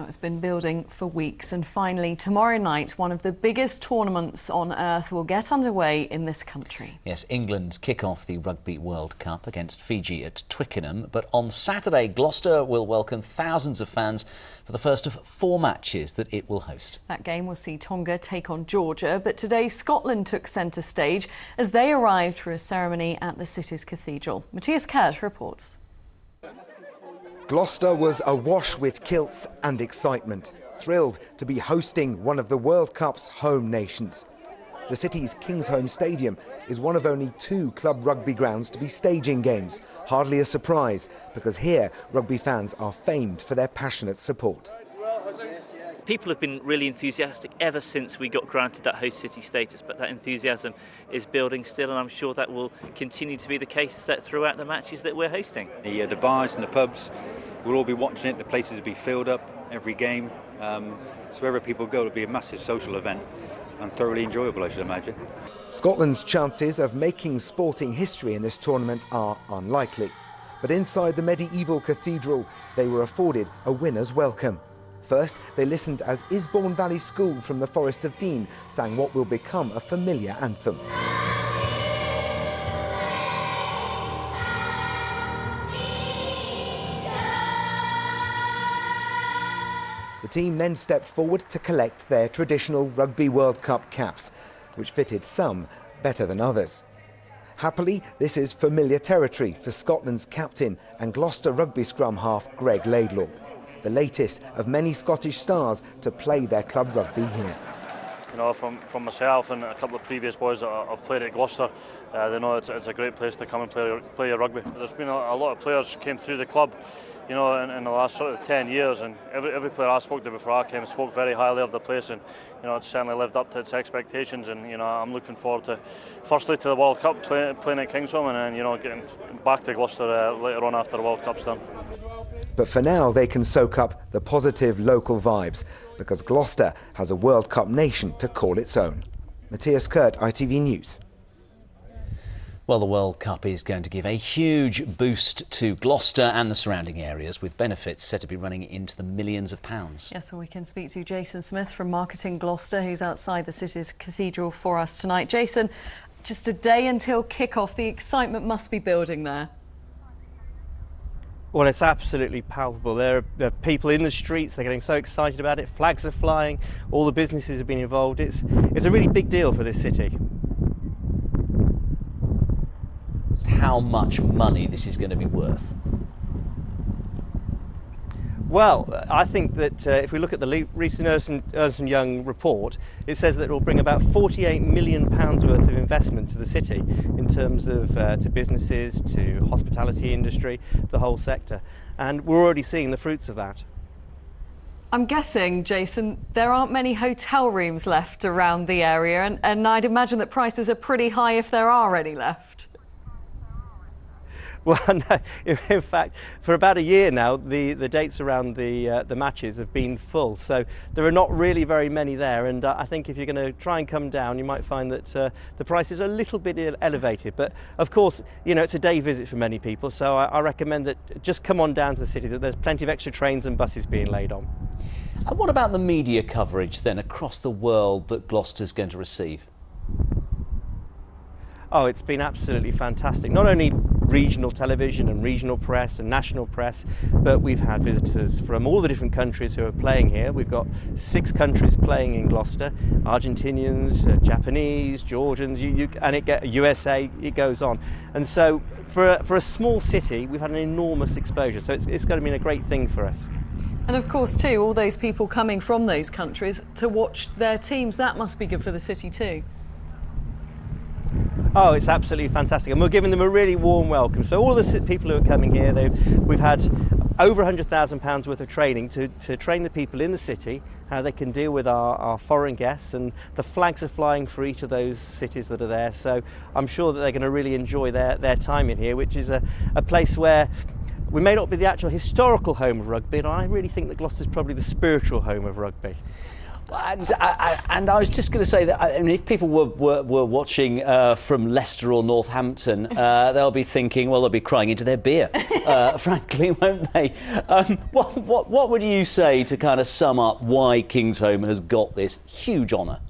Oh, it's been building for weeks, and finally tomorrow night one of the biggest tournaments on earth will get underway in this country. Yes, England kick off the Rugby World Cup against Fiji at Twickenham, but on Saturday Gloucester will welcome thousands of fans for the first of 4 matches that it will host. That game will see Tonga take on Georgia, but today Scotland took centre stage as they arrived for a ceremony at the city's cathedral. Matthias Kert reports. Gloucester was awash with kilts and excitement, thrilled to be hosting one of the World Cup's home nations. The city's Kingsholm Stadium is one of only 2 club rugby grounds to be staging games. Hardly a surprise, because here rugby fans are famed for their passionate support. People have been really enthusiastic ever since we got granted that host city status, but that enthusiasm is building still, and I'm sure that will continue to be the case throughout the matches that we're hosting. The bars and the pubs will all be watching it, the places will be filled up every game, so wherever people go it'll be a massive social event and thoroughly enjoyable, I should imagine. Scotland's chances of making sporting history in this tournament are unlikely, but inside the medieval cathedral they were afforded a winner's welcome. First, they listened as Isbourne Valley School from the Forest of Dean sang what will become a familiar anthem. The team then stepped forward to collect their traditional Rugby World Cup caps, which fitted some better than others. Happily, this is familiar territory for Scotland's captain and Gloucester rugby scrum half Greg Laidlaw, the latest of many Scottish stars to play their club rugby here. You know, from myself and a couple of previous boys that have played at Gloucester, they know it's a great place to come and play your rugby. There's been a lot of players came through the club, you know, in the last sort of 10 years, and every player I spoke to before I came spoke very highly of the place, and you know, it's certainly lived up to its expectations. And you know, I'm looking forward to, firstly, to the World Cup playing at Kingsholm, and then you know, getting back to Gloucester later on after the World Cup's done. But for now, they can soak up the positive local vibes, because Gloucester has a World Cup nation to call its own. Matthias Kert, ITV News. Well, the World Cup is going to give a huge boost to Gloucester and the surrounding areas, with benefits said to be running into the millions of pounds. Yes, well, we can speak to Jason Smith from Marketing Gloucester, who's outside the city's cathedral for us tonight. Jason, just a day until kick-off, the excitement must be building there. Well, it's absolutely palpable. There are people in the streets, they're getting so excited about it, flags are flying, all the businesses have been involved. It's a really big deal for this city. How much money this is going to be worth? Well, I think that if we look at the recent Ernst & Young report, it says that it will bring about £48 million worth of investment to the city in terms of to businesses, to hospitality industry, the whole sector. And we're already seeing the fruits of that. I'm guessing, Jason, there aren't many hotel rooms left around the area, and I'd imagine that prices are pretty high if there are any left. Well, no, in fact, for about a year now, the dates around the matches have been full, so there are not really very many there. And I think if you're going to try and come down, you might find that the prices are a little bit elevated. But of course, you know, it's a day visit for many people, so I recommend that just come on down to the city. That there's plenty of extra trains and buses being laid on. And what about the media coverage then across the world that Gloucester's going to receive? Oh, it's been absolutely fantastic. Not only regional television and regional press and national press, but we've had visitors from all the different countries who are playing here. We've got 6 countries playing in Gloucester: Argentinians, Japanese, Georgians, USA. It goes on. And so, for a small city, we've had an enormous exposure. So it's going to be a great thing for us. And of course, too, all those people coming from those countries to watch their teams, that must be good for the city too. Oh, it's absolutely fantastic, and we're giving them a really warm welcome. So all the people who are coming here, we've had over £100,000 worth of training to train the people in the city how they can deal with our foreign guests, and the flags are flying for each of those cities that are there. So I'm sure that they're going to really enjoy their time in here, which is a place where we may not be the actual historical home of rugby, but I really think that Gloucester's probably the spiritual home of rugby. And I was just going to say that if people were watching from Leicester or Northampton, they'll be thinking, well, they'll be crying into their beer, frankly, won't they? What would you say to kind of sum up why Kingsholm has got this huge honour?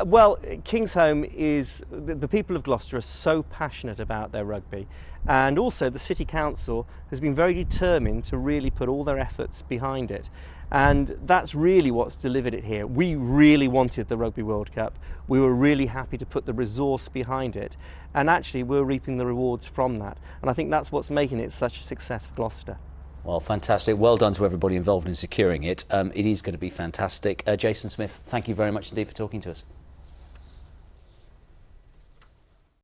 Well, Kingsholm is, the people of Gloucester are so passionate about their rugby, and also the City Council has been very determined to really put all their efforts behind it. And that's really what's delivered it here. We really wanted the Rugby World Cup. We were really happy to put the resource behind it. And actually we're reaping the rewards from that. And I think that's what's making it such a success for Gloucester. Well, fantastic. Well done to everybody involved in securing it. It is going to be fantastic. Jason Smith, thank you very much indeed for talking to us.